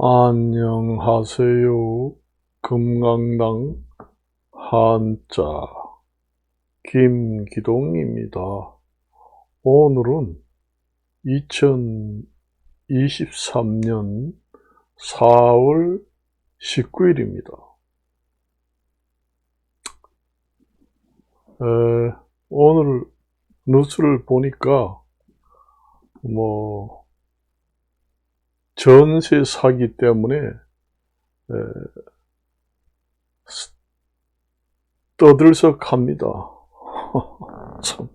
안녕하세요. 금강당 한자 김기동입니다. 오늘은 2023년 4월 19일입니다. 오늘 뉴스를 보니까 전세 사기 때문에 떠들썩합니다. 참.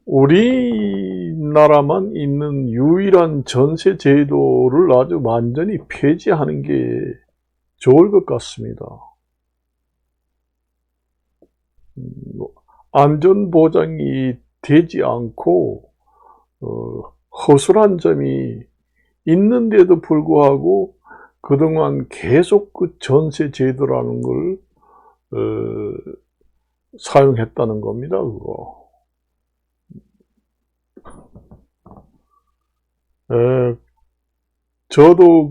우리나라만 있는 유일한 전세 제도를 아주 완전히 폐지하는 게 좋을 것 같습니다. 안전보장이 되지 않고 허술한 점이 있는데도 불구하고 그동안 계속 그 전세 제도라는 걸 사용했다는 겁니다. 그거. 저도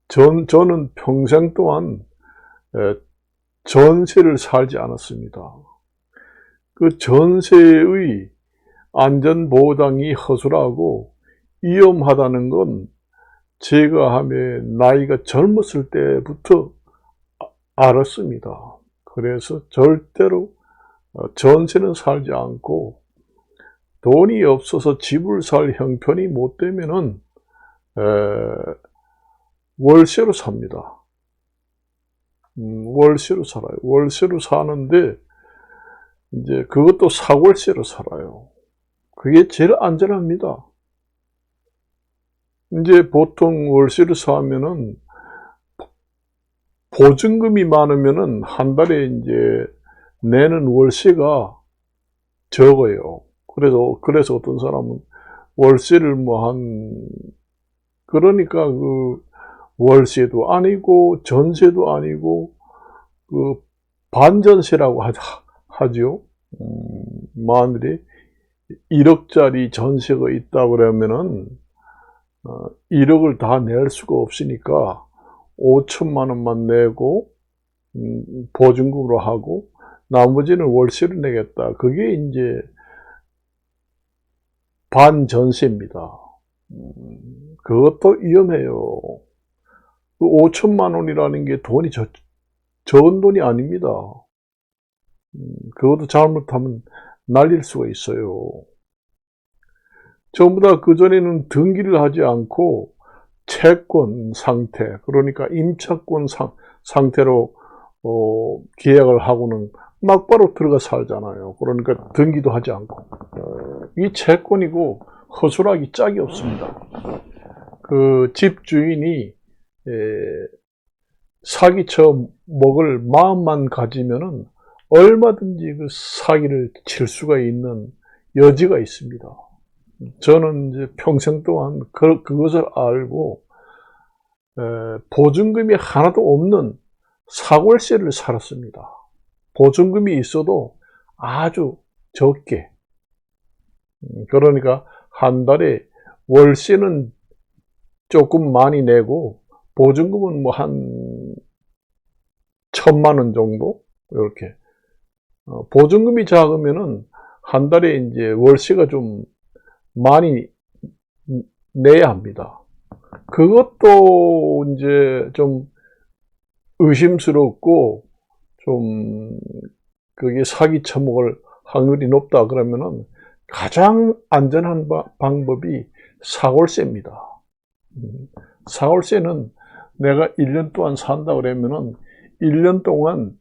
저는 평생 동안 전세를 살지 않았습니다. 그 전세의 안전보장이 허술하고 위험하다는 건 제가 나이가 젊었을 때부터 알았습니다. 그래서 절대로 전세는 살지 않고 돈이 없어서 집을 살 형편이 못 되면은 월세로 삽니다. 월세로 살아요. 월세로 사는데 이제 그것도 사골세로 살아요. 그게 제일 안전합니다. 이제 보통 월세로 사면은 보증금이 많으면은 한 달에 이제 내는 월세가 적어요. 그래서 어떤 사람은 월세를 그러니까 그 월세도 아니고 전세도 아니고 그 반전세라고 하죠. 만일에 1억짜리 전세가 있다 그러면은 1억을 다 낼 수가 없으니까 5천만 원만 내고 보증금으로 하고 나머지는 월세로 내겠다. 그게 이제 반전세입니다. 그것도 위험해요. 그 5천만 원이라는 게 돈이 적은 돈이 아닙니다. 그것도 잘못하면 날릴 수가 있어요. 전부 다 그전에는 등기를 하지 않고 채권 상태, 그러니까 임차권 상태로 계약을 하고는 막바로 들어가 살잖아요. 그러니까 등기도 하지 않고. 이 채권이고 허술하기 짝이 없습니다. 그 집주인이 사기쳐 먹을 마음만 가지면은 얼마든지 그 사기를 칠 수가 있는 여지가 있습니다. 저는 이제 평생 동안 그것을 알고 보증금이 하나도 없는 사골세를 살았습니다. 보증금이 있어도 아주 적게. 그러니까 한 달에 월세는 조금 많이 내고 보증금은 한 1,000만 원 정도 이렇게. 보증금이 작으면은 한 달에 이제 월세가 좀 많이 내야 합니다. 그것도 이제 좀 의심스럽고 좀 그게 사기 처먹을 확률이 높다 그러면은 가장 안전한 방법이 사골세입니다. 사골세는 내가 1년 동안 산다 그러면은 1년 동안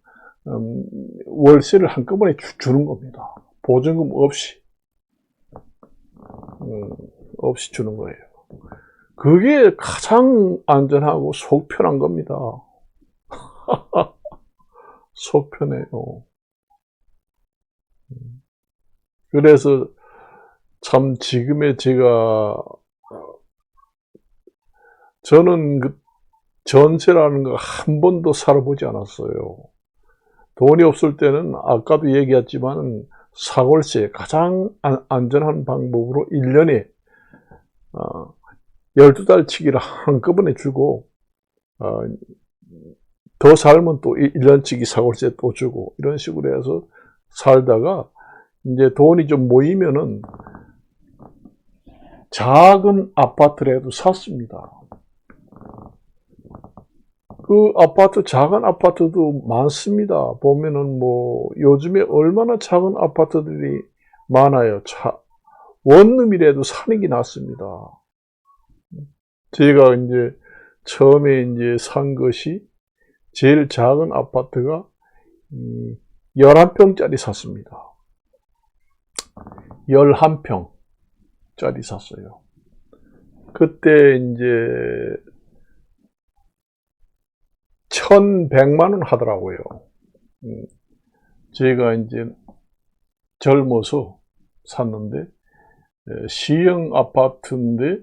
월세를 한꺼번에 주는 겁니다. 보증금 없이 주는 거예요. 그게 가장 안전하고 속 편한 겁니다. 속 편해요. 그래서 참 저는 그 전세라는 거 한 번도 살아보지 않았어요. 돈이 없을 때는 아까도 얘기했지만 사골세 가장 안전한 방법으로 1년에 12달치기를 한꺼번에 주고 더 살면 또 1년치기 사골세 또 주고 이런 식으로 해서 살다가 이제 돈이 좀 모이면은 작은 아파트라도 샀습니다. 그 아파트, 작은 아파트도 많습니다. 보면은 뭐 요즘에 얼마나 작은 아파트들이 많아요. 원룸이라도 사는 게 낫습니다. 제가 이제 처음에 이제 산 것이 제일 작은 아파트가 11평짜리 샀습니다. 11평짜리 샀어요. 그때 이제 1,100만 원 하더라고요. 제가 이제 젊어서 샀는데 시형 아파트인데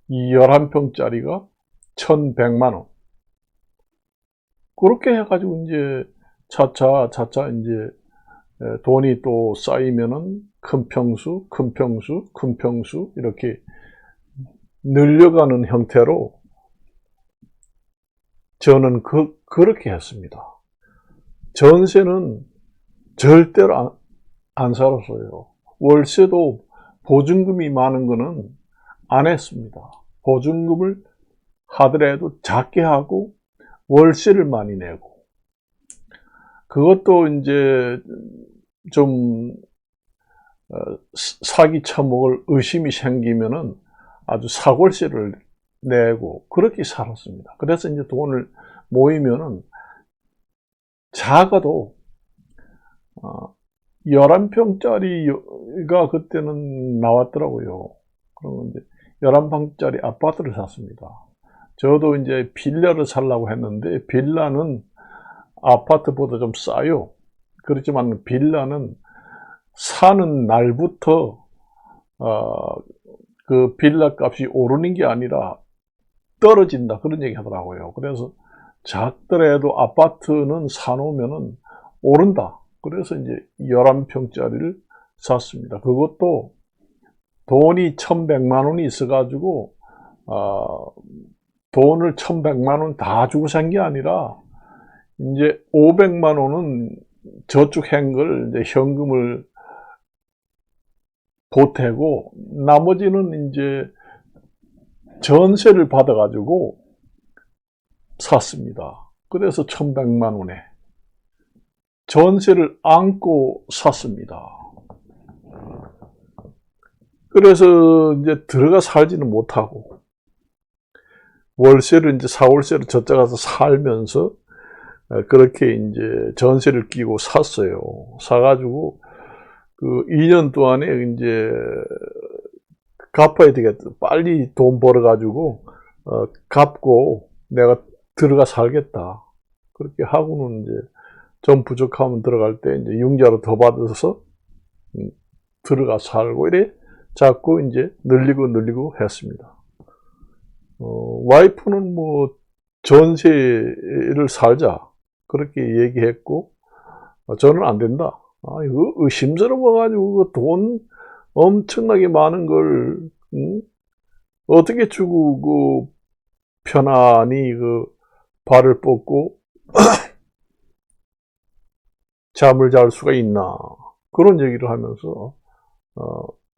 이 11평짜리가 1,100만 원. 그렇게 해가지고 이제 차차 이제 돈이 또 쌓이면은 큰 평수 이렇게 늘려가는 형태로 저는 그렇게 했습니다. 전세는 절대로 안 살았어요. 월세도 보증금이 많은 거는 안 했습니다. 보증금을 하더라도 작게 하고 월세를 많이 내고, 그것도 이제 좀 사기 쳐먹을 의심이 생기면은 아주 사골세를 내고 그렇게 살았습니다. 그래서 이제 돈을 모이면은 작아도 11평짜리가 그때는 나왔더라고요. 그러면 이제 11평짜리 아파트를 샀습니다. 저도 이제 빌라를 살려고 했는데 빌라는 아파트보다 좀 싸요. 그렇지만 빌라는 사는 날부터 그 빌라 값이 오르는 게 아니라 떨어진다, 그런 얘기 하더라고요. 그래서 작더라도 아파트는 사놓으면은 오른다. 그래서 이제 11평짜리를 샀습니다. 그것도 돈이 1,100만 원이 있어가지고 돈을 1,100만 원 다 주고 산 게 아니라 이제 500만 원은 저축한 걸 이제 현금을 보태고 나머지는 이제 전세를 받아가지고 샀습니다. 그래서 1,100만 원에 전세를 안고 샀습니다. 그래서 이제 들어가 살지는 못하고 월세를 이제 사월세를 젖어가서 살면서 그렇게 이제 전세를 끼고 샀어요. 사가지고 그 2년 동안에 이제 갚아야 되겠다. 빨리 돈 벌어가지고 갚고 내가 들어가 살겠다. 그렇게 하고는 이제 좀 부족하면 들어갈 때 이제 융자로 더 받아서 들어가 살고 이래 자꾸 이제 늘리고 했습니다. 와이프는 뭐 전세를 살자 그렇게 얘기했고 저는 안 된다. 이거 의심스러워가지고 돈 엄청나게 많은 걸 어떻게 주고 그 편안히 그 발을 뻗고 잠을 잘 수가 있나, 그런 얘기를 하면서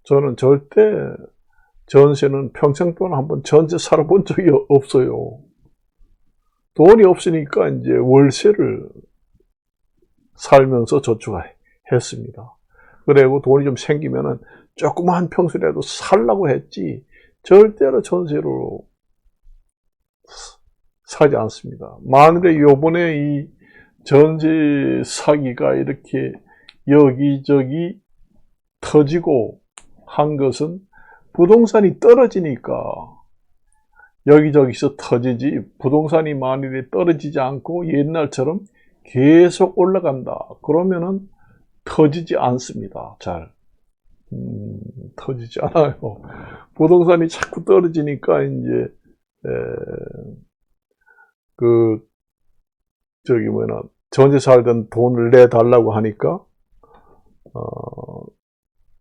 저는 절대 전세는 평생 동안 한번 전세 살아본 적이 없어요. 돈이 없으니까 이제 월세를 살면서 저축했습니다. 그리고 돈이 좀 생기면은 조그만 평수라도 살라고 했지 절대로 전세로 사지 않습니다. 만일에 요번에 이 전세 사기가 이렇게 여기저기 터지고 한 것은 부동산이 떨어지니까 여기저기서 터지지, 부동산이 만일에 떨어지지 않고 옛날처럼 계속 올라간다 그러면은 터지지 않습니다. 잘 터지지 않아요. 부동산이 자꾸 떨어지니까 이제 전세 살던 돈을 내달라고 하니까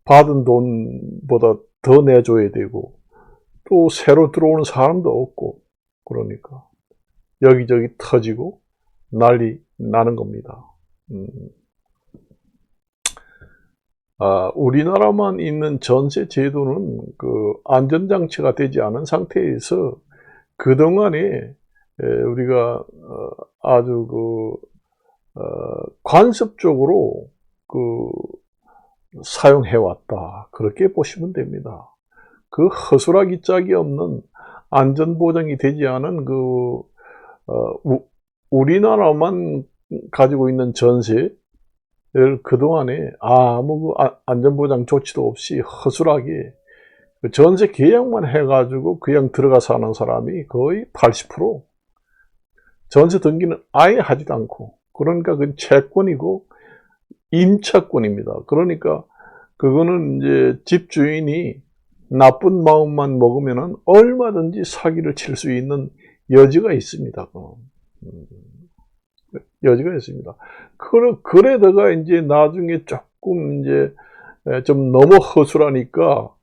받은 돈보다 더 내줘야 되고 또 새로 들어오는 사람도 없고 그러니까 여기저기 터지고 난리 나는 겁니다. 우리나라만 있는 전세 제도는 그 안전장치가 되지 않은 상태에서 그동안에 우리가 아주 관습적으로 사용해왔다. 그렇게 보시면 됩니다. 그 허술하기 짝이 없는 안전보장이 되지 않은 우리나라만 가지고 있는 전세를 그동안에 아무 안전보장 조치도 없이 허술하게 전세 계약만 해가지고 그냥 들어가 사는 사람이 거의 80%. 전세 등기는 아예 하지도 않고. 그러니까 그건 채권이고 임차권입니다. 그러니까 그거는 이제 집주인이 나쁜 마음만 먹으면은 얼마든지 사기를 칠 수 있는 여지가 있습니다. 여지가 있습니다. 그러다가 이제 나중에 조금 이제 좀 너무 허술하니까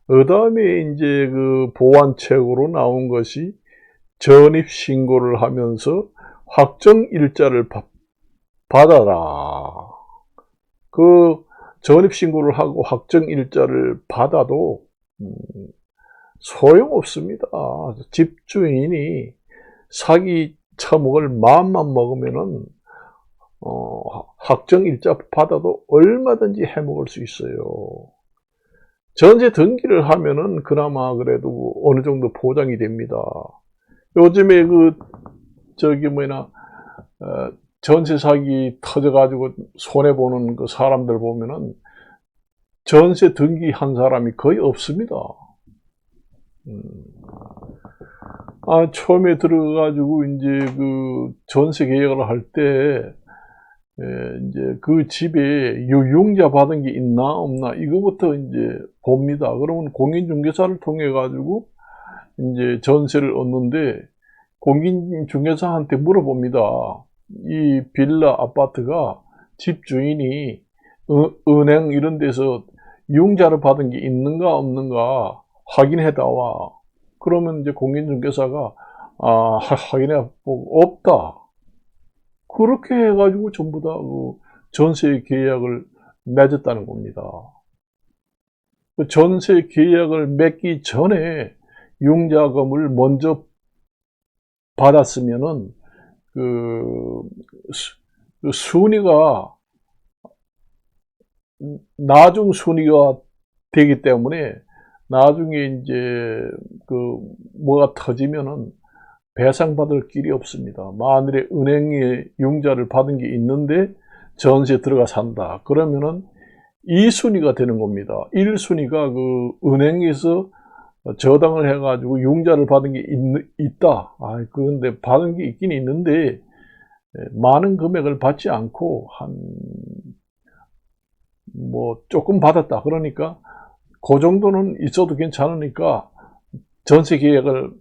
그 다음에 이제 보완책으로 나온 것이 전입신고를 하면서 확정일자를 받아라. 전입신고를 하고 확정일자를 받아도 소용없습니다. 집주인이 사기 처먹을 마음만 먹으면은 확정일자 받아도 얼마든지 해먹을 수 있어요. 전세 등기를 하면은 그나마 그래도 어느 정도 보장이 됩니다. 요즘에 전세 사기 터져가지고 손해보는 그 사람들 보면은 전세 등기한 사람이 거의 없습니다. 처음에 들어가지고 이제 전세 계약을 할 때 이제 그 집에 유용자 받은 게 있나 없나 이거부터 이제 봅니다. 그러면 공인중개사를 통해 가지고 이제 전세를 얻는데 공인중개사한테 물어봅니다. 이 빌라 아파트가 집주인이 은행 이런 데서 융자를 받은 게 있는가 없는가 확인해 다와. 그러면 이제 공인중개사가 확인해 보고 없다. 그렇게 해가지고 전부 다 전세 계약을 맺었다는 겁니다. 전세 계약을 맺기 전에 융자금을 먼저 받았으면은 순위가 나중 순위가 되기 때문에 나중에 이제 뭐가 터지면은 배상받을 길이 없습니다. 만일에 은행에 융자를 받은 게 있는데 전세 들어가 산다. 그러면은 2순위가 되는 겁니다. 1순위가 은행에서 저당을 해가지고 융자를 받은 게 있다. 그런데 받은 게 있긴 있는데 많은 금액을 받지 않고 조금 받았다. 그러니까 그 정도는 있어도 괜찮으니까 전세 계약을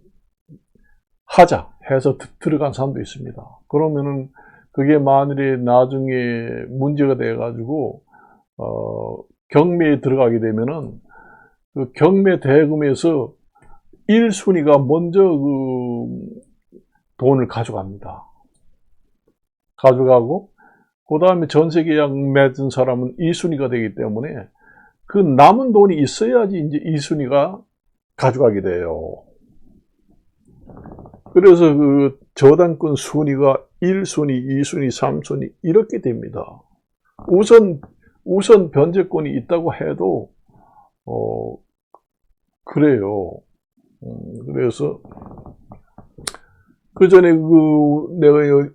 하자 해서 들어간 사람도 있습니다. 그러면은 그게 만일에 나중에 문제가 돼가지고 경매에 들어가게 되면은 경매 대금에서 1순위가 먼저 돈을 가져갑니다. 가져가고 그 다음에 전세 계약 맺은 사람은 2순위가 되기 때문에 그 남은 돈이 있어야지 이제 2순위가 가져가게 돼요. 그래서 저당권 순위가 1순위, 2순위, 3순위 이렇게 됩니다. 우선 변제권이 있다고 해도 그래요. 그래서 그 전에 내가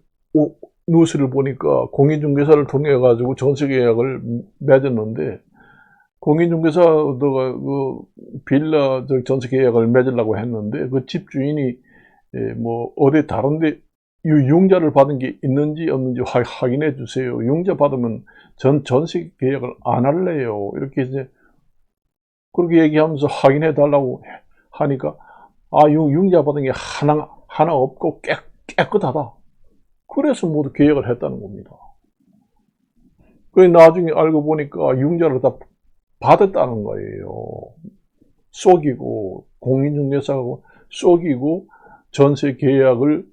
뉴스를 보니까 공인중개사를 통해 가지고 전세 계약을 맺었는데 공인중개사가 빌라 전세 계약을 맺으려고 했는데 그 집주인이 어디 다른데 융자를 받은 게 있는지 없는지 확인해 주세요. 융자 받으면 전세 계약을 안 할래요. 이렇게 이제 그렇게 얘기하면서 확인해 달라고 하니까 융자 받은 게 하나 없고 깨끗하다. 그래서 모두 계약을 했다는 겁니다. 그 나중에 알고 보니까 융자를 다 받았다는 거예요. 속이고 공인중개사하고 속이고 전세 계약을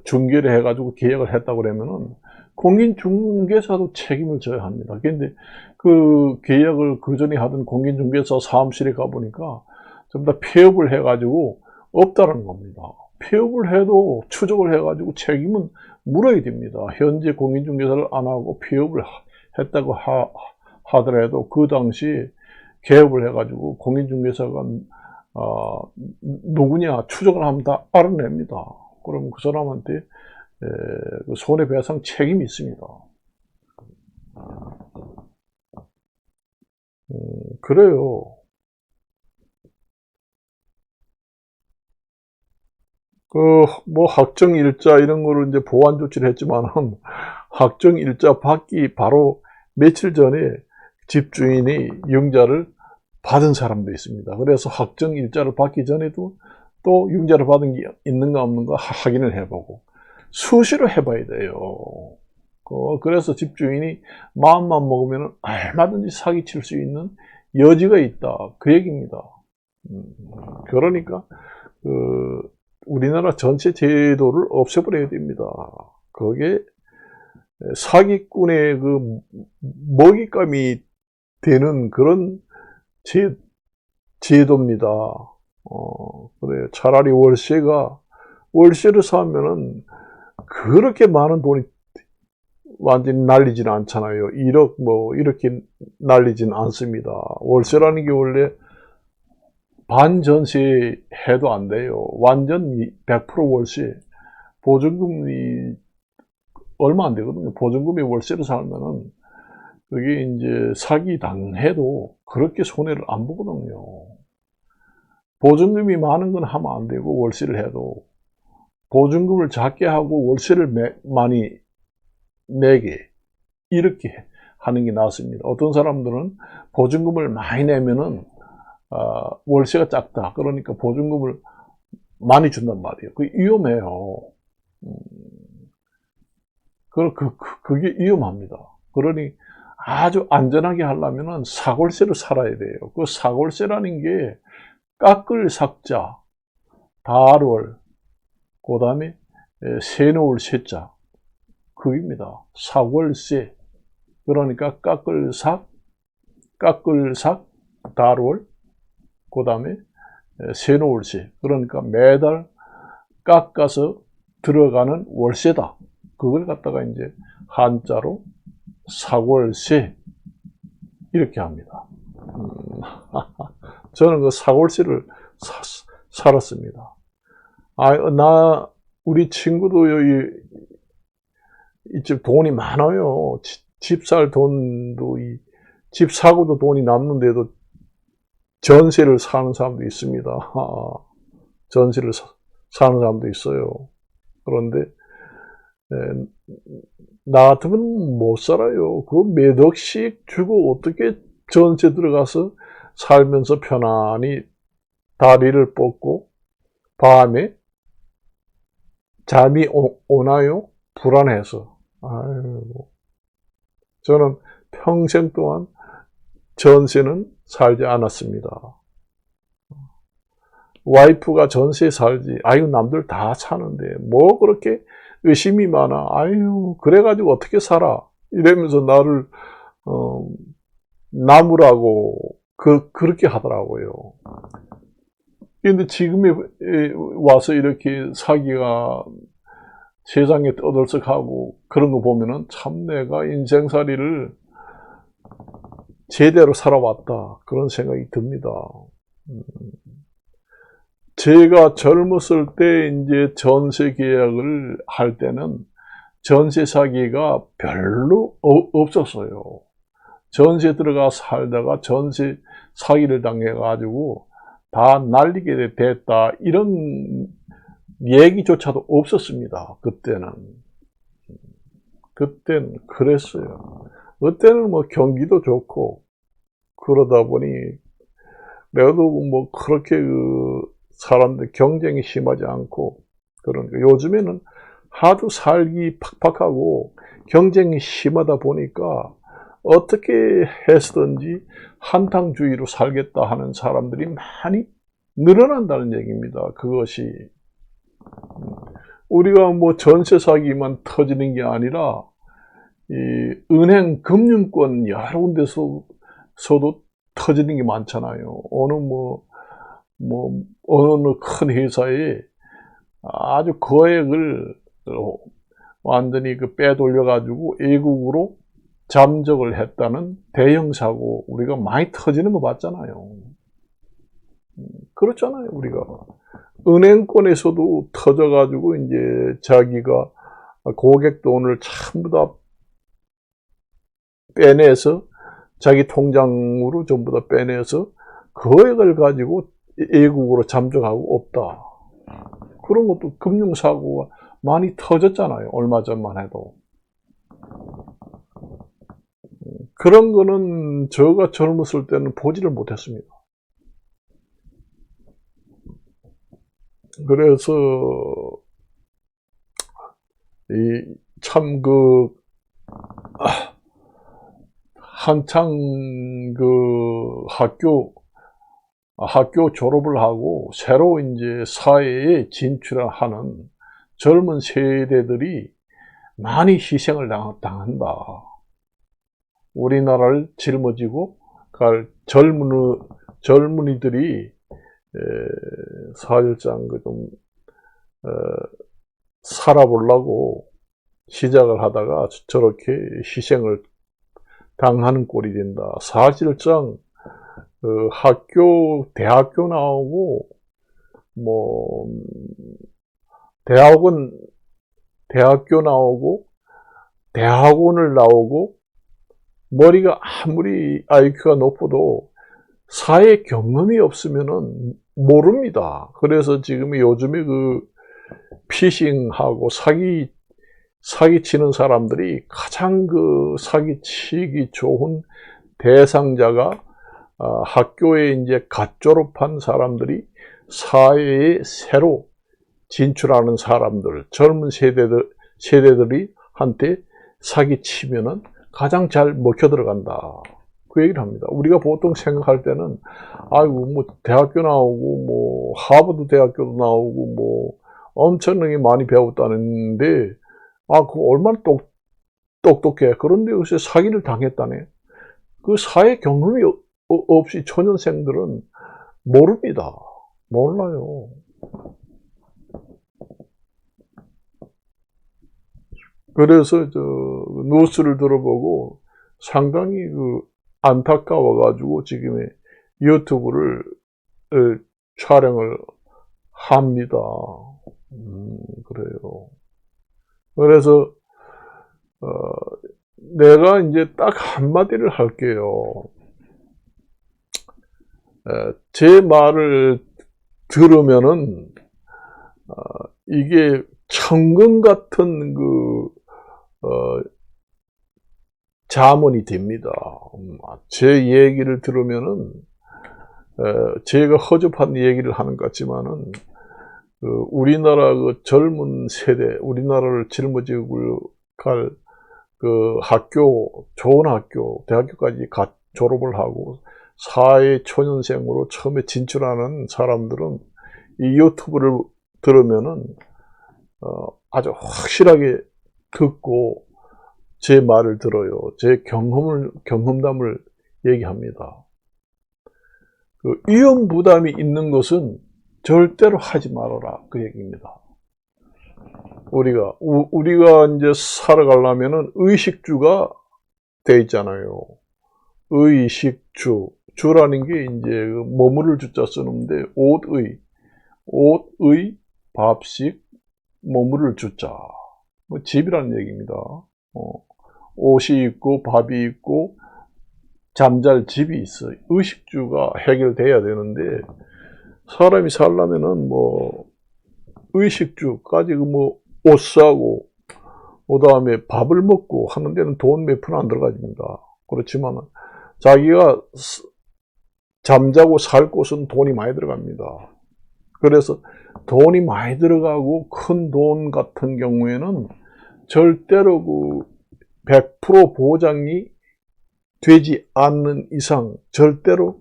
중개를 해가지고 계약을 했다고 그러면은 공인중개사도 책임을 져야 합니다. 그런데 그 계약을 그 전에 하던 공인중개사 사무실에 가보니까 전부 다 폐업을 해가지고 없다는 겁니다. 폐업을 해도 추적을 해가지고 책임은 물어야 됩니다. 현재 공인중개사를 안 하고 폐업을 했다고 하더라도 그 당시 개업을 해가지고 공인중개사가 누구냐 추적을 하면 다 알아냅니다. 그러면 그 사람한테 그 손해배상 책임이 있습니다. 그래요. 뭐 확정일자 이런 거를 이제 보완 조치를 했지만은 확정일자 받기 바로 며칠 전에 집주인이 융자를 받은 사람도 있습니다. 그래서 확정일자를 받기 전에도 또 융자를 받은 게 있는가 없는가 확인을 해보고 수시로 해봐야 돼요. 그래서 집주인이 마음만 먹으면 얼마든지 사기칠 수 있는 여지가 있다. 그 얘기입니다. 그러니까 우리나라 전체 제도를 없애버려야 됩니다. 그게 사기꾼의 그 먹잇감이 되는 그런 제도입니다. 그래 차라리 월세를 사면은 그렇게 많은 돈이 완전히 날리지는 않잖아요. 1억 뭐 이렇게 날리지는 않습니다. 월세라는 게 원래 반전세 해도 안 돼요. 완전 100% 월세. 보증금이 얼마 안 되거든요. 보증금이 월세를 살면은 그게 이제 사기 당해도 그렇게 손해를 안 보거든요. 보증금이 많은 건 하면 안 되고 월세를 해도 보증금을 작게 하고 월세를 많이 내게 이렇게 하는 게 낫습니다. 어떤 사람들은 보증금을 많이 내면은 월세가 작다. 그러니까 보증금을 많이 준단 말이에요. 그게 위험해요. 그게 위험합니다. 그러니 아주 안전하게 하려면은 사골세를 살아야 돼요. 그 사골세라는 게 깎을 삭자, 달월, 그 다음에 세놓을 세자, 그입니다. 사골세. 그러니까 깎을 삭, 달월, 그 다음에 세놓을세. 그러니까 매달 깎아서 들어가는 월세다. 그걸 갖다가 이제 한자로 사골세 이렇게 합니다. 저는 그 사골세를 살았습니다. 우리 친구도 이집 돈이 많아요. 집 살 돈도 집 사고도 돈이 남는데도 전세를 사는 사람도 있습니다. 전세를 사는 사람도 있어요. 그런데 나 같으면 못 살아요. 그 몇 억씩 주고 어떻게 전세 들어가서 살면서 편안히 다리를 뻗고 밤에 잠이 오나요? 불안해서. 아이고. 저는 평생 동안 전세는 살지 않았습니다. 와이프가 전세 살지. 아유, 남들 다 사는데 뭐 그렇게 의심이 많아. 아유, 그래가지고 어떻게 살아? 이러면서 나를 나무라고 그렇게 하더라고요. 근데 지금에 와서 이렇게 사기가 세상에 떠들썩하고 그런 거 보면은 참 내가 인생살이를 제대로 살아왔다. 그런 생각이 듭니다. 제가 젊었을 때 이제 전세 계약을 할 때는 전세 사기가 별로 없었어요. 전세 들어가 살다가 전세 사기를 당해가지고 다 날리게 됐다. 이런 얘기조차도 없었습니다. 그때는 그랬어요. 그때는 뭐 경기도 좋고 그러다 보니 내도 뭐 그렇게 사람들 경쟁이 심하지 않고 그러니까 요즘에는 하도 살기 팍팍하고 경쟁이 심하다 보니까 어떻게 해서든지 한탕주의로 살겠다 하는 사람들이 많이 늘어난다는 얘기입니다. 그것이 우리가 뭐 전세 사기만 터지는 게 아니라 이 은행 금융권 여러 군데서도 터지는 게 많잖아요. 어느 큰 회사에 아주 거액을 완전히 빼돌려 가지고 외국으로 잠적을 했다는 대형 사고 우리가 많이 터지는 거 봤잖아요. 그렇잖아요. 우리가 은행권에서도 터져 가지고 이제 자기가 고객 돈을 전부 다 빼내서 자기 통장으로 전부 다 빼내서 거액을 가지고 외국으로 잠적하고 없다. 그런 것도 금융사고가 많이 터졌잖아요. 얼마 전만 해도. 그런 거는 제가 젊었을 때는 보지를 못했습니다. 그래서 한창 학교 졸업을 하고 새로 이제 사회에 진출하는 젊은 세대들이 많이 희생을 당한다. 우리나라를 짊어지고 갈 젊은이들이 사실상 살아보려고 시작을 하다가 저렇게 희생을 당하는 꼴이 된다. 사실상 대학교 나오고 대학원을 나오고 머리가 아무리 IQ가 높아도 사회 경험이 없으면은 모릅니다. 그래서 지금 요즘에 피싱하고 사기치는 사람들이 가장 사기치기 좋은 대상자가 학교에 이제 갓 졸업한 사람들이 사회에 새로 진출하는 사람들, 젊은 세대들이 한테 사기치면은 가장 잘 먹혀 들어간다. 그 얘기를 합니다. 우리가 보통 생각할 때는, 아이고, 대학교 나오고, 하버드 대학교도 나오고, 엄청나게 많이 배웠다는데, 그거 얼마나 똑똑해. 그런데 요새 사기를 당했다네. 그 사회 경험이 없이 초년생들은 모릅니다. 몰라요. 그래서 뉴스를 들어보고 상당히 안타까워가지고 지금의 유튜브를 촬영을 합니다. 그래요. 그래서 내가 이제 딱 한마디를 할게요. 제 말을 들으면은 이게 천금 같은 자문이 됩니다. 제 얘기를 들으면은 제가 허접한 얘기를 하는 것 같지만은 우리나라 젊은 세대, 우리나라를 짊어지고 갈 좋은 학교, 대학교까지 졸업을 하고 사회 초년생으로 처음에 진출하는 사람들은 이 유튜브를 들으면은 아주 확실하게 듣고 제 말을 들어요. 제 경험담을 얘기합니다. 위험 부담이 있는 것은 절대로 하지 말아라. 그 얘기입니다. 우리가 이제 살아가려면은 의식주가 돼 있잖아요. 의식주. 주라는 게 이제 머무를 주자 쓰는데 옷의, 밥식, 머무를 주자. 집이라는 얘기입니다. 옷이 있고 밥이 있고 잠잘 집이 있어요. 의식주가 해결돼야 되는데 사람이 살려면은 의식주까지 옷 사고 그다음에 밥을 먹고 하는 데는 돈 몇 푼 안 들어가집니다. 그렇지만 자기가 잠자고 살 곳은 돈이 많이 들어갑니다. 그래서 돈이 많이 들어가고 큰 돈 같은 경우에는 절대로 그 100% 보장이 되지 않는 이상 절대로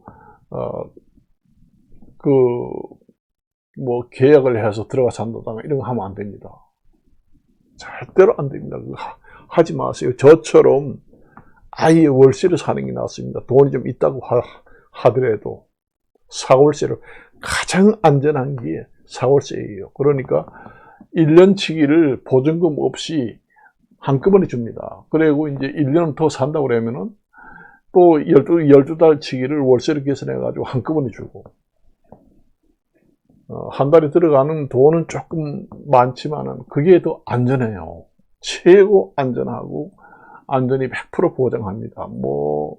뭐 계약을 해서 들어가 산다든가 이런 거 하면 안 됩니다. 절대로 안 됩니다. 그거 하지 마세요. 저처럼 아예 월세를 사는 게 낫습니다. 돈이 좀 있다고 하더라도 사월세를 가장 안전한 게 사월세예요. 그러니까 1년치기를 보증금 없이 한꺼번에 줍니다. 그리고 이제 1년 더 산다고 그러면은 또 12달 치기를 월세를 계산해가지고 한꺼번에 주고, 한 달에 들어가는 돈은 조금 많지만은 그게 더 안전해요. 최고 안전하고 안전이 100% 보장합니다. 뭐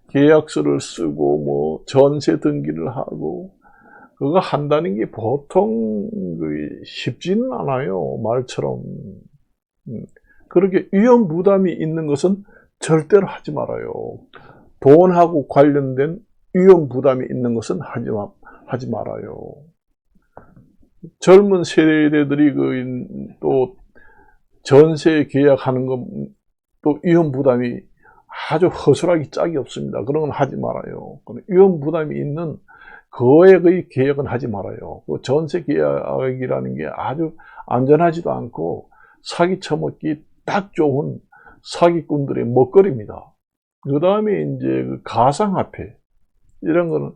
계약서를 쓰고 뭐 전세 등기를 하고 그거 한다는 게 보통 쉽지는 않아요. 말처럼. 그렇게 위험 부담이 있는 것은 절대로 하지 말아요. 돈하고 관련된 위험 부담이 있는 것은 하지 말아요. 젊은 세대들이 또 전세 계약하는 거 또 위험 부담이 아주 허술하게 짝이 없습니다. 그런 건 하지 말아요. 위험 부담이 있는 거액의 계약은 하지 말아요. 전세 계약이라는 게 아주 안전하지도 않고 사기 쳐먹기 딱 좋은 사기꾼들의 먹거리입니다. 그 다음에 이제 그 가상화폐 이런 거는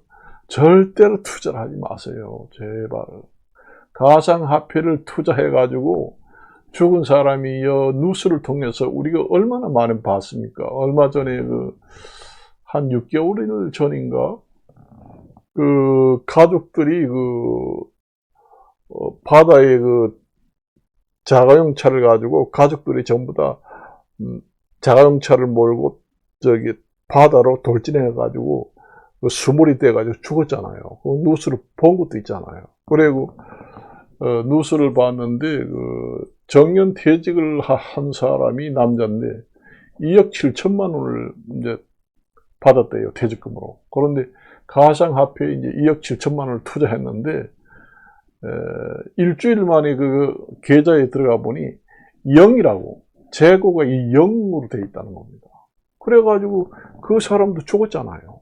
절대로 투자를 하지 마세요. 제발. 가상화폐를 투자해가지고 죽은 사람이 뉴스를 통해서 우리가 얼마나 많이 봤습니까? 얼마 전에 한 6개월 전인가 가족들이 바다에 자가용 차를 가지고 가족들이 전부 다 자가용 차를 몰고 바다로 돌진해 가지고 수몰이 돼 가지고 죽었잖아요. 그 뉴스를 본 것도 있잖아요. 그리고 뉴스를 봤는데 정년퇴직을 한 사람이 남자인데 2억 7천만 원을 이제 받았대요. 퇴직금으로. 그런데 가상화폐에 이제 2억 7천만 원을 투자했는데 일주일 만에 그 계좌에 들어가 보니 0이라고 재고가 이 0으로 돼 있다는 겁니다. 그래가지고 그 사람도 죽었잖아요.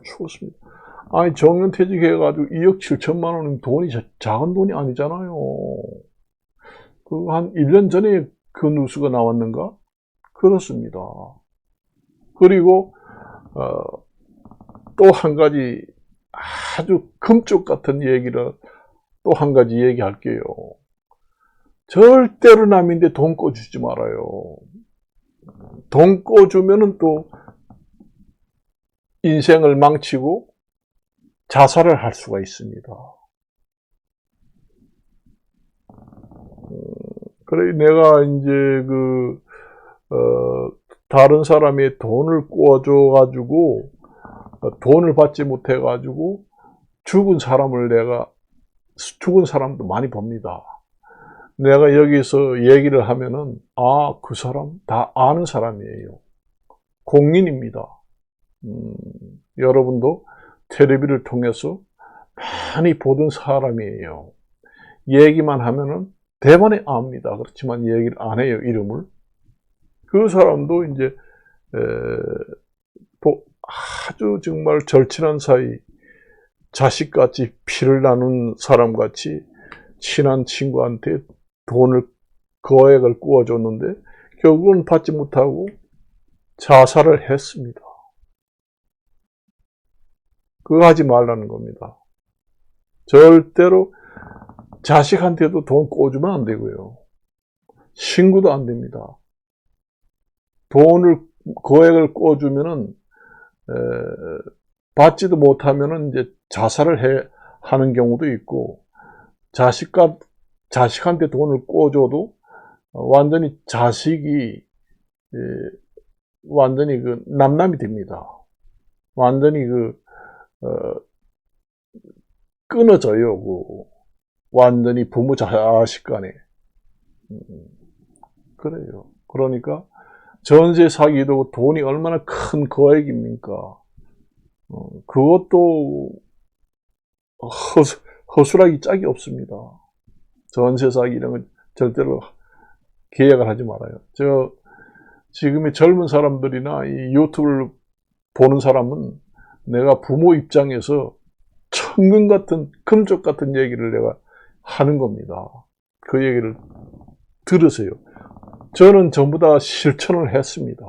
죽었습니다. 아니 정년퇴직해가지고 2억 7천만 원은 돈이 작은 돈이 아니잖아요. 한 1년 전에 그 뉴스가 나왔는가? 그렇습니다. 그리고 또 한 가지 아주 금쪽 같은 얘기를 또 한 가지 얘기할게요. 절대로 남인데 돈 꿔주지 말아요. 돈 꿔주면은 또 인생을 망치고 자살을 할 수가 있습니다. 그래 내가 이제 다른 사람의 돈을 꿔줘가지고 돈을 받지 못해가지고 죽은 사람도 많이 봅니다. 내가 여기서 얘기를 하면은 그 사람 다 아는 사람이에요. 공인입니다. 여러분도 텔레비를 통해서 많이 보던 사람이에요. 얘기만 하면은 대번에 압니다. 그렇지만 얘기를 안 해요, 이름을. 그 사람도 이제 아주 정말 절친한 사이, 자식같이 피를 나눈 사람같이 친한 친구한테 거액을 구워줬는데 결국은 받지 못하고 자살을 했습니다. 그거 하지 말라는 겁니다. 절대로 자식한테도 돈 꿔주면 안 되고요. 친구도 안 됩니다. 거액을 꿔주면은 받지도 못하면은 이제 자살을 하는 경우도 있고, 자식한테 돈을 꿔줘도 완전히 자식이 완전히 남남이 됩니다. 완전히 끊어져요. 완전히 부모 자식 간에. 그래요. 그러니까 전세 사기도 돈이 얼마나 큰 거액입니까? 그것도 허술하기 짝이 없습니다. 전세 사기 이런 건 절대로 계약을 하지 말아요. 지금의 젊은 사람들이나 이 유튜브를 보는 사람은 내가 부모 입장에서 천금 같은, 금쪽 같은 얘기를 내가 하는 겁니다. 그 얘기를 들으세요. 저는 전부 다 실천을 했습니다.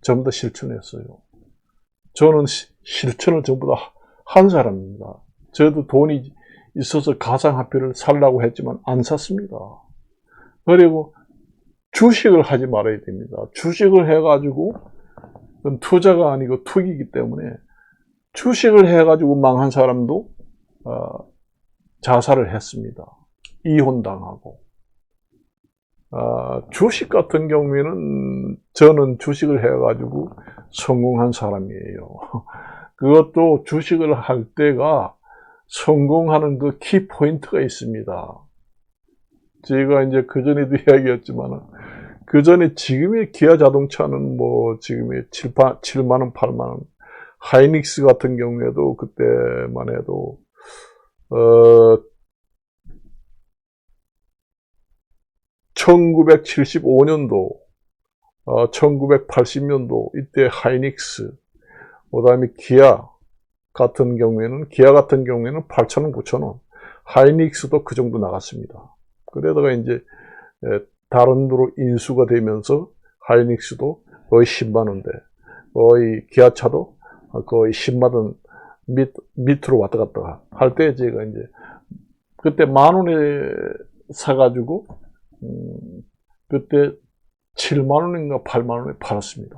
전부 다 실천했어요. 저는 실천을 전부 다 한 사람입니다. 저도 돈이 있어서 가상화폐를 살라고 했지만 안 샀습니다. 그리고 주식을 하지 말아야 됩니다. 주식을 해가지고 그건 투자가 아니고 투기이기 때문에 주식을 해가지고 망한 사람도 자살을 했습니다. 이혼당하고. 주식 같은 경우에는 저는 주식을 해가지고 성공한 사람이에요. 그것도 주식을 할 때가 성공하는 그 키포인트가 있습니다. 제가 이제 그전에도 이야기했지만, 그전에 지금의 기아 자동차는 뭐 지금의 7만원, 8만원, 하이닉스 같은 경우에도 그때만 해도, 1975년도, 1980년도, 이때 하이닉스, 그 다음에 기아 같은 경우에는 8,000원, 9,000원, 하이닉스도 그 정도 나갔습니다. 그러다가 이제 다른 데로 인수가 되면서 하이닉스도 거의 10만원대, 거의 기아차도 거의 10만원 밑으로 왔다 갔다 할 때 제가 이제 그때 10,000원에 사가지고 그때 7만원인가 8만원에 팔았습니다.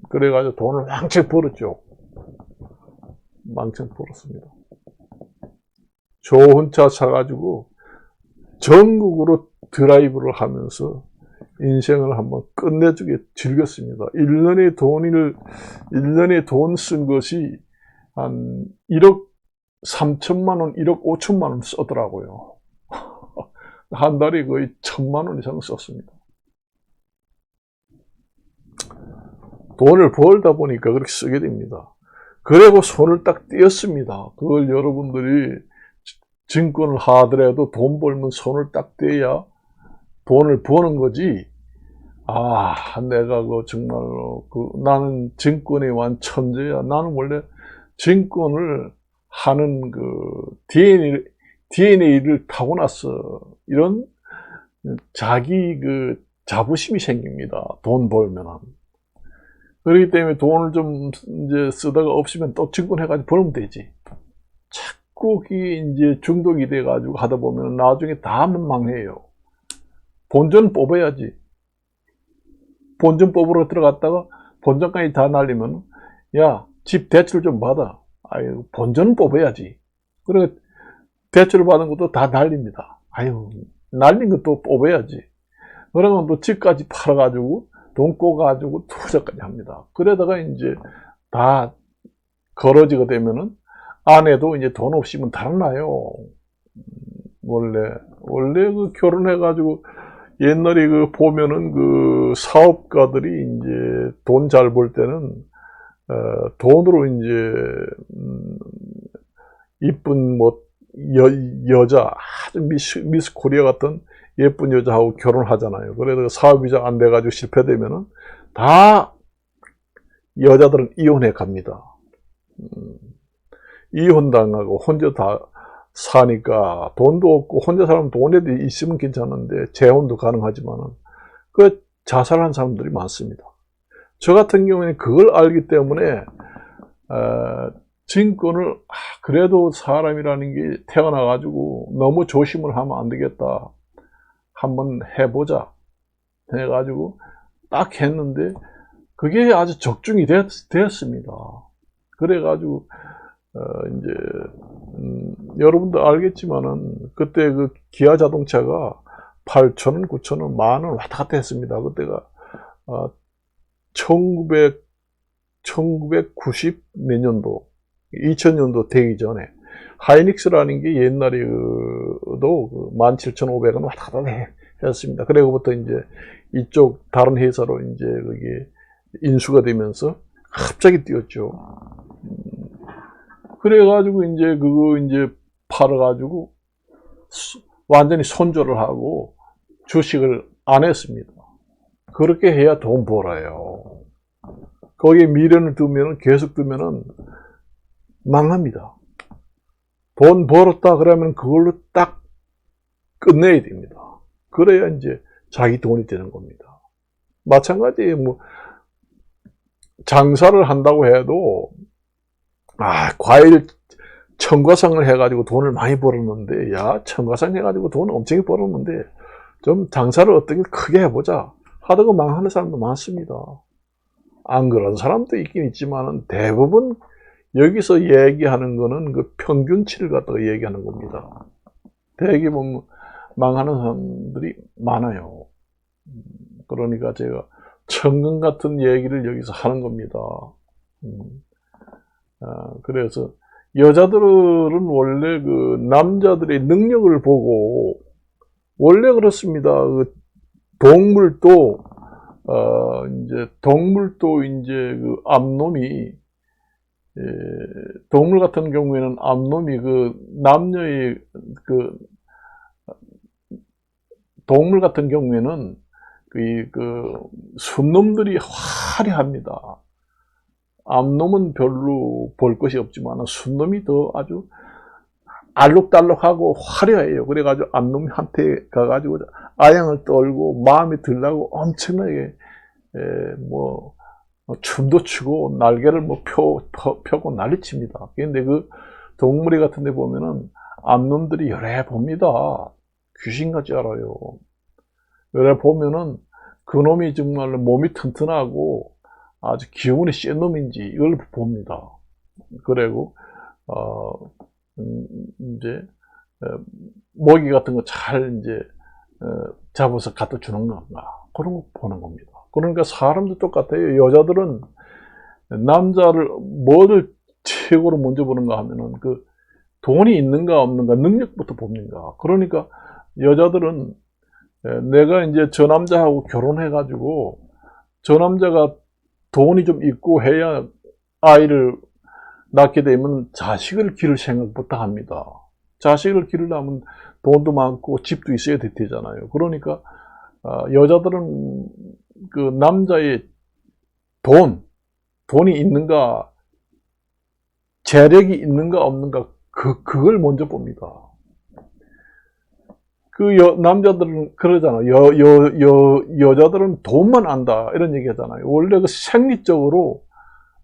그래가지고 돈을 왕창 벌었죠. 왕창 벌었습니다. 좋은 차 사가지고 전국으로 드라이브를 하면서 인생을 한번 끝내주게 즐겼습니다. 1년에 돈 쓴 것이 한 1억 3천만 원, 1억 5천만 원 썼더라고요. 한 달에 거의 1,000만 원 이상 썼습니다. 돈을 벌다 보니까 그렇게 쓰게 됩니다. 그리고 손을 딱 떼었습니다. 그걸 여러분들이 증권을 하더라도 돈 벌면 손을 딱 떼야 돈을 버는 거지. 내가 정말로 나는 증권에 완 천재야. 나는 원래 증권을 하는 DNA를 타고났어. 이런 자기 자부심이 생깁니다. 돈 벌면. 그렇기 때문에 돈을 좀 이제 쓰다가 없으면 또 증권해가지고 벌면 되지. 자꾸 이제 중독이 돼가지고 하다 보면 나중에 다 망해요. 본전 뽑아야지. 본전 뽑으러 들어갔다가 본전까지 다 날리면, 야, 집 대출 좀 받아. 아유, 본전 뽑아야지. 그리고 대출을 받은 것도 다 날립니다. 아유, 날린 것도 뽑아야지. 그러면 또 집까지 팔아가지고 돈 꼬가지고 투자까지 합니다. 그러다가 이제 다 걸어지게 되면은 아내도 이제 돈 없으면 달아나요. 원래 결혼해가지고 옛날에 보면은 사업가들이 이제 돈 잘 벌 때는 돈으로 이제 이쁜 여자 아주 미스 코리아 같은 예쁜 여자하고 결혼하잖아요. 그래서 사업이 잘 안 돼가지고 실패되면은 다 여자들은 이혼해 갑니다. 이혼당하고 혼자 다 사니까 돈도 없고 혼자 살면 돈이 있으면 괜찮은데 재혼도 가능하지만은 자살한 사람들이 많습니다. 저 같은 경우에는 그걸 알기 때문에 증권을 그래도 사람이라는 게 태어나가지고 너무 조심을 하면 안 되겠다. 한번 해보자 해가지고 딱 했는데 그게 아주 적중이 되었습니다. 그래가지고 이제 여러분도 알겠지만은 그때 기아 자동차가 8,000원, 9,000원, 10,000원 왔다 갔다 했습니다. 그때가 1990 몇 년도, 2000년도 되기 전에 하이닉스라는 게 옛날에도 17,500원 왔다 갔다 했습니다. 그리고부터 이제 이쪽 다른 회사로 이제 그게 인수가 되면서 갑자기 뛰었죠. 그래가지고 이제 그거 이제 팔아가지고 완전히 손절을 하고 주식을 안 했습니다. 그렇게 해야 돈 벌어요. 거기에 미련을 두면은, 계속 두면은 망합니다. 돈 벌었다 그러면 그걸로 딱 끝내야 됩니다. 그래야 이제 자기 돈이 되는 겁니다. 마찬가지 뭐 장사를 한다고 해도 과일 청과상을 해가지고 돈을 많이 벌었는데, 야, 청과상 해가지고 돈 엄청 벌었는데 좀 장사를 어떻게 크게 해보자 하다가 망하는 사람도 많습니다. 안 그런 사람도 있긴 있지만 대부분 여기서 얘기하는 거는 그 평균치를 갖다가 얘기하는 겁니다. 대개 보면 망하는 사람들이 많아요. 그러니까 제가 천금 같은 얘기를 여기서 하는 겁니다. 그래서 여자들은 원래 그 남자들의 능력을 보고, 원래 그렇습니다. 그 동물도 이제 그 암놈이, 동물 같은 경우에는 암놈이 그 남녀의 그 동물 같은 경우에는 그 순놈들이 화려합니다. 암놈은 별로 볼 것이 없지만 순놈이 더 아주 알록달록하고 화려해요. 그래가지고 암놈한테 가가지고 아양을 떨고 마음에 들라고 엄청나게 뭐 춤도 추고 날개를 뭐 펴고 난리칩니다. 근데 그 동물의 같은 데 보면은 암놈들이 열애 봅니다. 귀신같이 알아요. 열애 보면은 그 놈이 정말로 몸이 튼튼하고 아주 기운이 센 놈인지 이걸 봅니다. 그리고 이제 먹이 같은 거 잘 이제 잡아서 갖다 주는 건가, 그런 거 보는 겁니다. 그러니까 사람도 똑같아요. 여자들은 남자를 뭐를 최고로 먼저 보는가 하면은 그 돈이 있는가 없는가, 능력부터 봅니다. 그러니까 여자들은 내가 이제 저 남자하고 결혼해가지고 저 남자가 돈이 좀 있고 해야 아이를 낳게 되면 자식을 기를 생각부터 합니다. 자식을 기르려면 돈도 많고 집도 있어야 되잖아요. 그러니까 여자들은 그 남자의 돈이 있는가, 재력이 있는가 없는가, 그걸 먼저 봅니다. 남자들은 그러잖아요. 여자들은 돈만 안다, 이런 얘기 하잖아요. 원래 그 생리적으로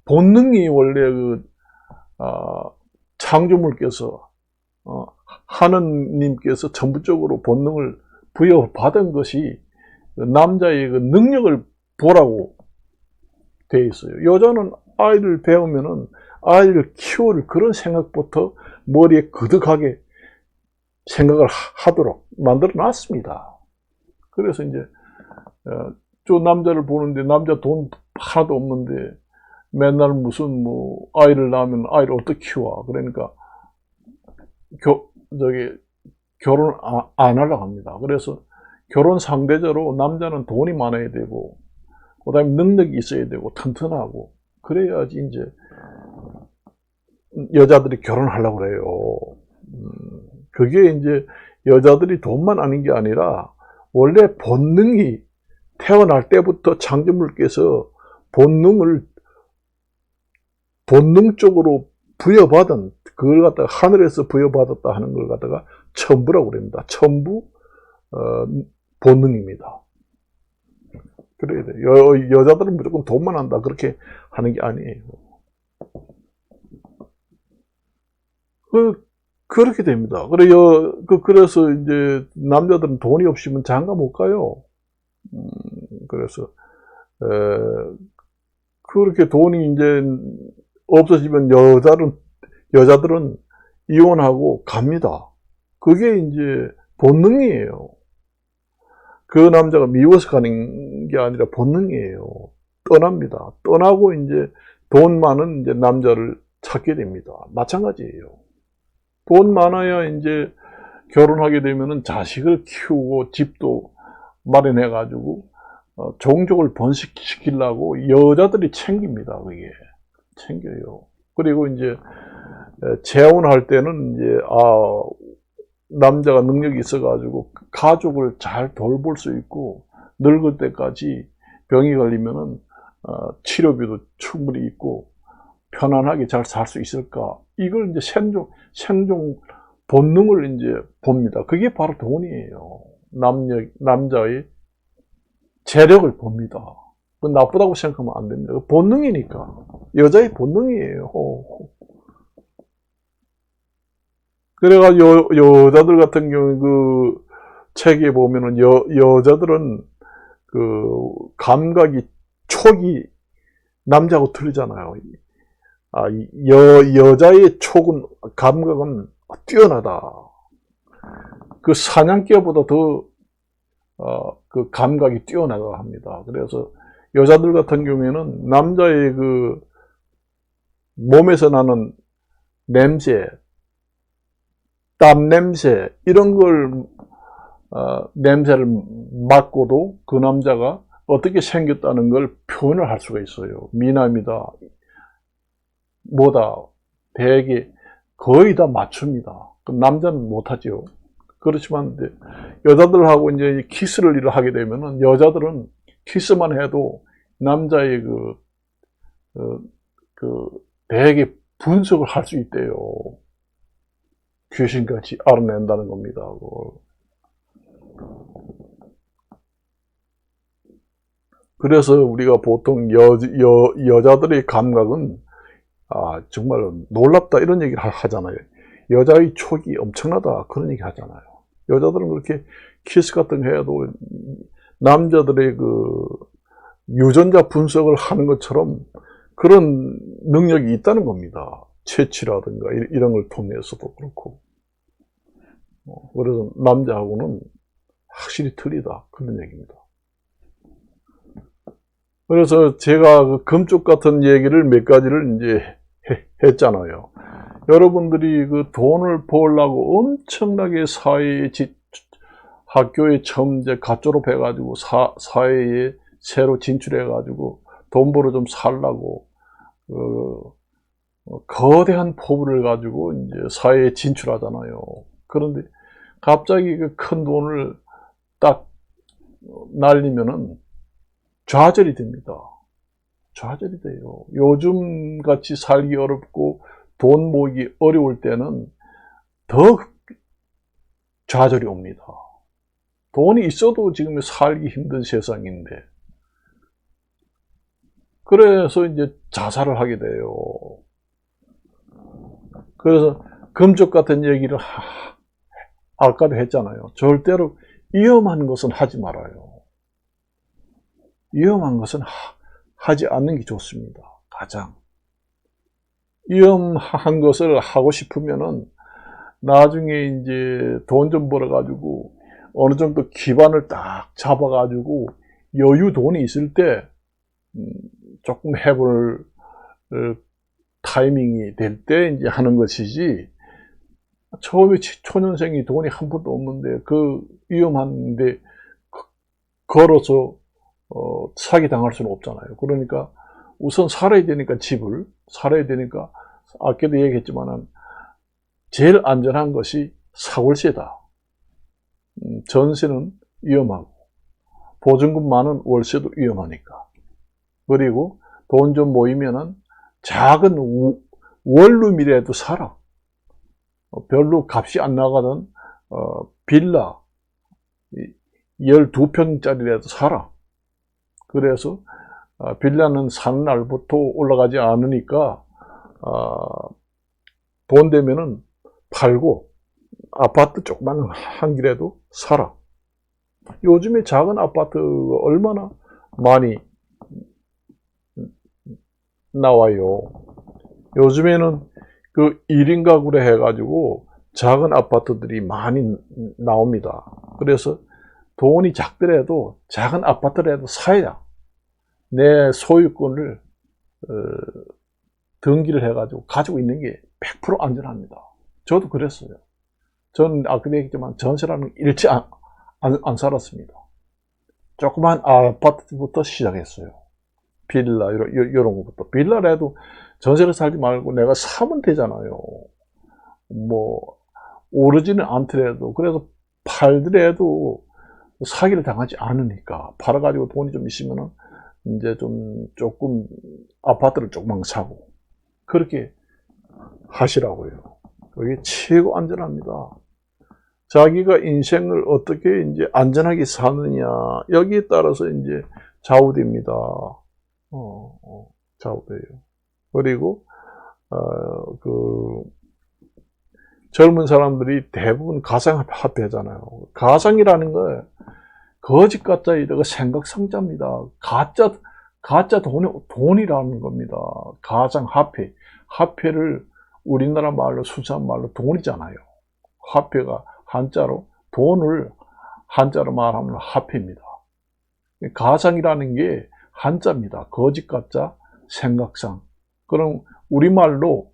본능이 원래 창조물께서, 하느님께서 전부적으로 본능을 부여받은 것이 남자의 그 능력을 보라고 되어 있어요. 여자는 아이를 배우면은 아이를 키울 그런 생각부터 머리에 그득하게 생각을 하도록 만들어 놨습니다. 그래서 이제 저 남자를 보는데 남자 돈 하나도 없는데 맨날 무슨 뭐 아이를 낳으면 아이를 어떻게 키워? 그러니까 결혼 안 하려고 합니다. 그래서 결혼 상대적으로 남자는 돈이 많아야 되고, 그 다음에 능력이 있어야 되고, 튼튼하고, 그래야지 이제 여자들이 결혼하려고 그래요. 그게 이제 여자들이 돈만 아는 게 아니라 원래 본능이 태어날 때부터 창조물께서 본능적으로 부여받은, 그걸 갖다가 하늘에서 부여받았다 하는 걸 갖다가 천부라고 그럽니다. 천부 본능입니다. 그래야 돼. 여자들은 무조건 돈만 한다, 그렇게 하는 게 아니에요. 그렇게 됩니다. 그래서 이제 남자들은 돈이 없으면 장가 못 가요. 그래서 그렇게 돈이 이제 없어지면 여자들은 이혼하고 갑니다. 그게 이제 본능이에요. 그 남자가 미워서 가는 게 아니라 본능이에요. 떠납니다. 떠나고 이제 돈 많은 이제 남자를 찾게 됩니다. 마찬가지예요. 돈 많아야 이제 결혼하게 되면은 자식을 키우고 집도 마련해가지고 종족을 번식시키려고 여자들이 챙깁니다. 그게 챙겨요. 그리고 이제 재혼할 때는 이제 남자가 능력이 있어가지고 가족을 잘 돌볼 수 있고 늙을 때까지 병이 걸리면은 치료비도 충분히 있고 편안하게 잘 살 수 있을까? 이걸 이제 생존 본능을 이제 봅니다. 그게 바로 돈이에요. 남자의 재력을 봅니다. 그건 나쁘다고 생각하면 안 됩니다. 본능이니까. 여자의 본능이에요. 그래가지고 여자들 같은 경우 그 책에 보면은 여자들은 그 감각이 촉이 남자하고 틀리잖아요. 여자의 촉은 감각은 뛰어나다. 그 사냥개보다 더 그 감각이 뛰어나다 합니다. 그래서 여자들 같은 경우에는 남자의 그 몸에서 나는 냄새, 땀 냄새 이런 걸 냄새를 맡고도 그 남자가 어떻게 생겼다는 걸 표현을 할 수가 있어요. 미남이다, 뭐다, 되게 거의 다 맞춥니다. 그럼 남자는 못하죠. 그렇지만 여자들하고 이제 키스를 하게 되면은 여자들은 키스만 해도 남자의 되게 분석을 할 수 있대요. 귀신같이 알아낸다는 겁니다. 그래서 우리가 보통 여자들의 감각은 정말 놀랍다 이런 얘기를 하잖아요. 여자의 촉이 엄청나다 그런 얘기 하잖아요. 여자들은 그렇게 키스 같은 거 해도 남자들의 그 유전자 분석을 하는 것처럼 그런 능력이 있다는 겁니다. 채취라든가 이런 걸 통해서도 그렇고. 그래서 남자하고는 확실히 틀리다 그런 얘기입니다. 그래서 제가 그 금쪽 같은 얘기를 몇 가지를 이제 했잖아요. 여러분들이 그 돈을 벌려고 엄청나게 학교에 처음 이제 갓 졸업해가지고 사회에 새로 진출해가지고 돈 벌어 좀 살라고 거대한 포부를 가지고 이제 사회에 진출하잖아요. 그런데 갑자기 그 큰 돈을 딱 날리면은 좌절이 됩니다. 좌절이 돼요. 요즘 같이 살기 어렵고 돈 모으기 어려울 때는 더 좌절이 옵니다. 돈이 있어도 지금 살기 힘든 세상인데. 그래서 이제 자살을 하게 돼요. 그래서 금쪽 같은 얘기를 아까도 했잖아요. 절대로 위험한 것은 하지 말아요. 위험한 것은 하지 않는 게 좋습니다. 가장. 위험한 것을 하고 싶으면은 나중에 이제 돈 좀 벌어가지고 어느 정도 기반을 딱 잡아가지고 여유 돈이 있을 때 조금 해볼 타이밍이 될 때 이제 하는 것이지 처음에 초년생이 돈이 한 푼도 없는데 그 위험한데 걸어서 사기 당할 수는 없잖아요. 그러니까 우선 살아야 되니까 집을 살아야 되니까 아까도 얘기했지만은 제일 안전한 것이 사월세다. 전세는 위험하고 보증금 많은 월세도 위험하니까. 그리고 돈 좀 모이면은 작은 원룸이라도 살아. 별로 값이 안 나가던 빌라 12평짜리라도 살아. 그래서 빌라는 사는 날부터 올라가지 않으니까 돈 되면은 팔고 아파트 조그만 한 길에도 살아. 요즘에 작은 아파트가 얼마나 많이 나와요. 요즘에는 그 1인 가구로 해가지고 작은 아파트들이 많이 나옵니다. 그래서 돈이 작더라도 작은 아파트라도 사야 내 소유권을 등기를 해가지고 가지고 있는 게 100% 안전합니다. 저도 그랬어요. 저는 아까 얘기했지만 전세라는 잃지 안 살았습니다. 조그만 아파트부터 시작했어요. 빌라, 이런 것부터. 빌라라도 전세를 살지 말고 내가 사면 되잖아요. 뭐, 오르지는 않더라도, 그래서 팔더라도 사기를 당하지 않으니까, 팔아가지고 돈이 좀 있으면은, 이제 조금, 아파트를 조금만 사고, 그렇게 하시라고요. 그게 최고 안전합니다. 자기가 인생을 어떻게 이제 안전하게 사느냐, 여기에 따라서 이제 좌우됩니다. 좌우돼요. 그리고, 젊은 사람들이 대부분 가상화폐잖아요. 가상이라는 거 거짓 가짜 이다가 생각 성자입니다. 가짜 돈이라는 겁니다. 가상화폐. 화폐를 우리나라 말로 순수한 말로 돈이잖아요. 화폐가 한자로 돈을 한자로 말하면 화폐입니다. 가상이라는 게 한자입니다. 거짓 가짜 생각상. 그럼 우리말로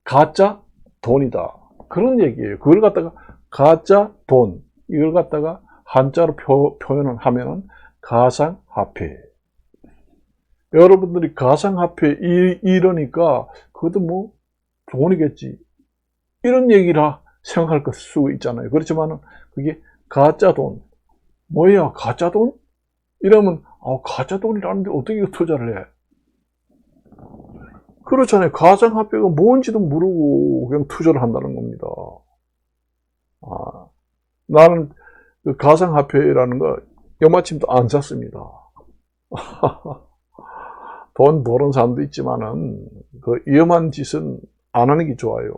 가짜 돈이다. 그런 얘기예요. 그걸 갖다가 가짜 돈, 이걸 갖다가 한자로 표현을 하면은 가상화폐. 여러분들이 가상화폐 이러니까 그것도 뭐 돈이겠지. 이런 얘기라 생각할 수 있잖아요. 그렇지만은 그게 가짜 돈. 뭐야, 가짜 돈? 이러면, 가짜 돈이라는데 어떻게 투자를 해? 그렇잖아요. 가상화폐가 뭔지도 모르고 그냥 투자를 한다는 겁니다. 나는 그 가상화폐라는 거 요마침도 안 샀습니다. 돈 버는 사람도 있지만은 그 위험한 짓은 안 하는 게 좋아요.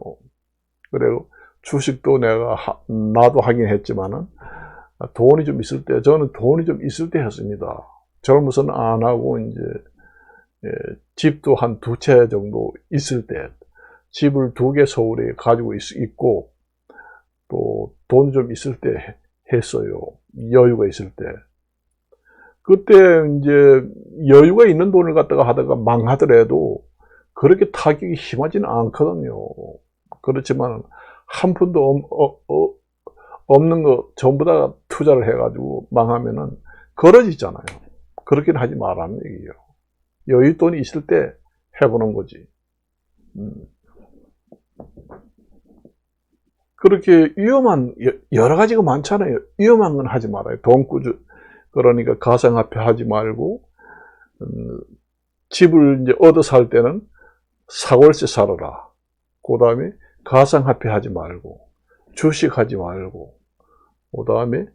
그리고 주식도 나도 하긴 했지만은 돈이 좀 있을 때, 저는 돈이 좀 있을 때 했습니다. 젊어서는 안 하고 이제 집도 한 2채 정도 있을 때, 집을 2개 서울에 가지고 있고, 또 돈이 좀 있을 때 했어요. 여유가 있을 때. 그때 이제 여유가 있는 돈을 갖다가 하다가 망하더라도 그렇게 타격이 심하지는 않거든요. 그렇지만 한 푼도 없는 거 전부 다 투자를 해가지고 망하면은 걸어지잖아요. 그렇게는 하지 말라는 얘기예요. 여윳돈이 있을 때 해보는 거지. 그렇게 위험한, 여러 가지가 많잖아요. 위험한 건 하지 말아요. 그러니까 가상화폐 하지 말고, 집을 이제 얻어 살 때는 사골세 살아라. 그 다음에 가상화폐 하지 말고, 주식 하지 말고, 그 다음에,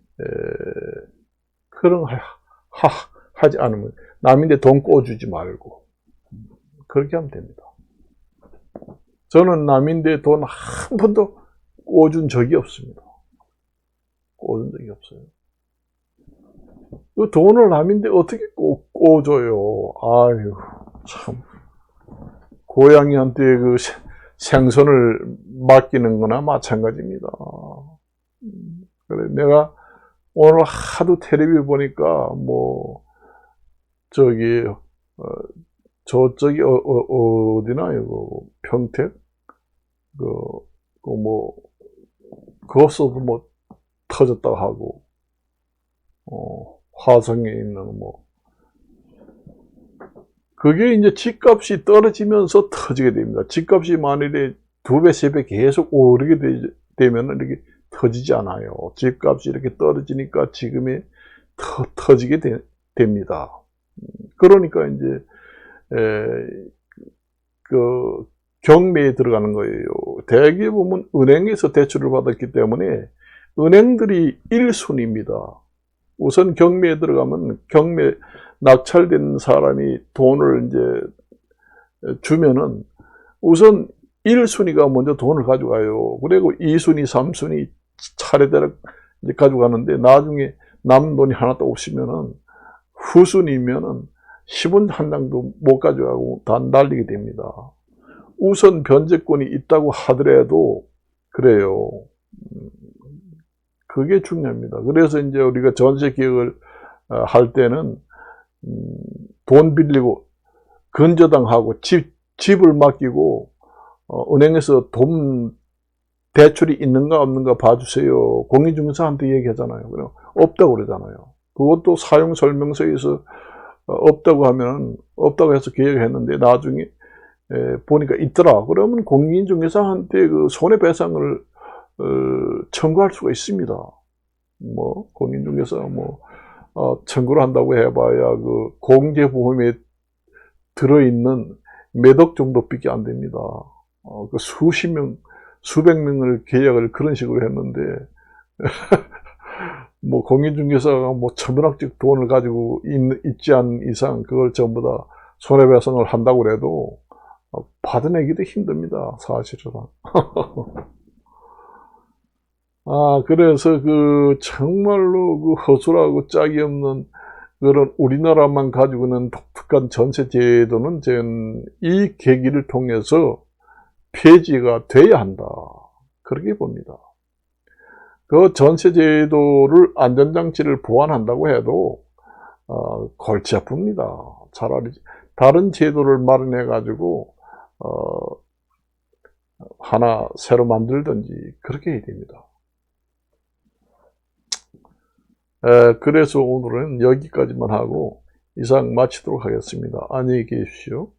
그런 거 하지 않으면, 남인데 돈 꿔주지 말고, 그렇게 하면 됩니다. 저는 남인데 돈 한 번도 꿔준 적이 없습니다. 꿔준 적이 없어요. 그 돈을 남인데 어떻게 꿔줘요? 아유, 참. 고양이한테 그 생선을 맡기는 거나 마찬가지입니다. 그래, 내가 오늘 하도 텔레비 보니까, 저쪽이, 어디나, 이거, 평택? 그것도 터졌다고 하고, 화성에 있는 그게 이제 집값이 떨어지면서 터지게 됩니다. 집값이 만일에 2배, 3배 계속 오르게 되면 이렇게 터지지 않아요. 집값이 이렇게 떨어지니까 지금이 터지게 됩니다. 그러니까 이제, 경매에 들어가는 거예요. 대개 보면 은행에서 대출을 받았기 때문에 은행들이 1순위입니다. 우선 경매에 들어가면 경매 낙찰된 사람이 돈을 이제 주면은 우선 1순위가 먼저 돈을 가져가요. 그리고 2순위, 3순위 차례대로 이제 가져가는데 나중에 남은 돈이 하나도 없으면은 후순위면은 10원 한 장도 못 가져가고 다 날리게 됩니다. 우선 변제권이 있다고 하더라도 그래요. 그게 중요합니다. 그래서 이제 우리가 전세 계획을 할 때는 돈 빌리고 근저당하고 집을 맡기고 은행에서 돈 대출이 있는가 없는가 봐주세요. 공인중개사한테 얘기하잖아요. 없다고 그러잖아요. 그것도 사용설명서에서 없다고 하면 없다고 해서 계약했는데 나중에 보니까 있더라. 그러면 공인중개사한테 그 손해배상을 청구할 수가 있습니다. 뭐 공인중개사 뭐 청구를 한다고 해봐야 그 공제보험에 들어있는 몇 억 정도밖에 안 됩니다. 그 수십 명, 수백 명을 계약을 그런 식으로 했는데 뭐 공인중개사가 뭐 천문학적 돈을 가지고 있지 않은 이상 그걸 전부 다 손해배상을 한다고 해도 받아내기도 힘듭니다, 사실은. 그래서 그 정말로 그 허술하고 짝이 없는 그런 우리나라만 가지고는 독특한 전세 제도는 전 이 계기를 통해서 폐지가 돼야 한다. 그렇게 봅니다. 그 전세 제도를 안전장치를 보완한다고 해도 골치 아픕니다. 차라리 다른 제도를 마련해 가지고 하나 새로 만들든지 그렇게 해야 됩니다. 그래서 오늘은 여기까지만 하고 이상 마치도록 하겠습니다. 안녕히 계십시오.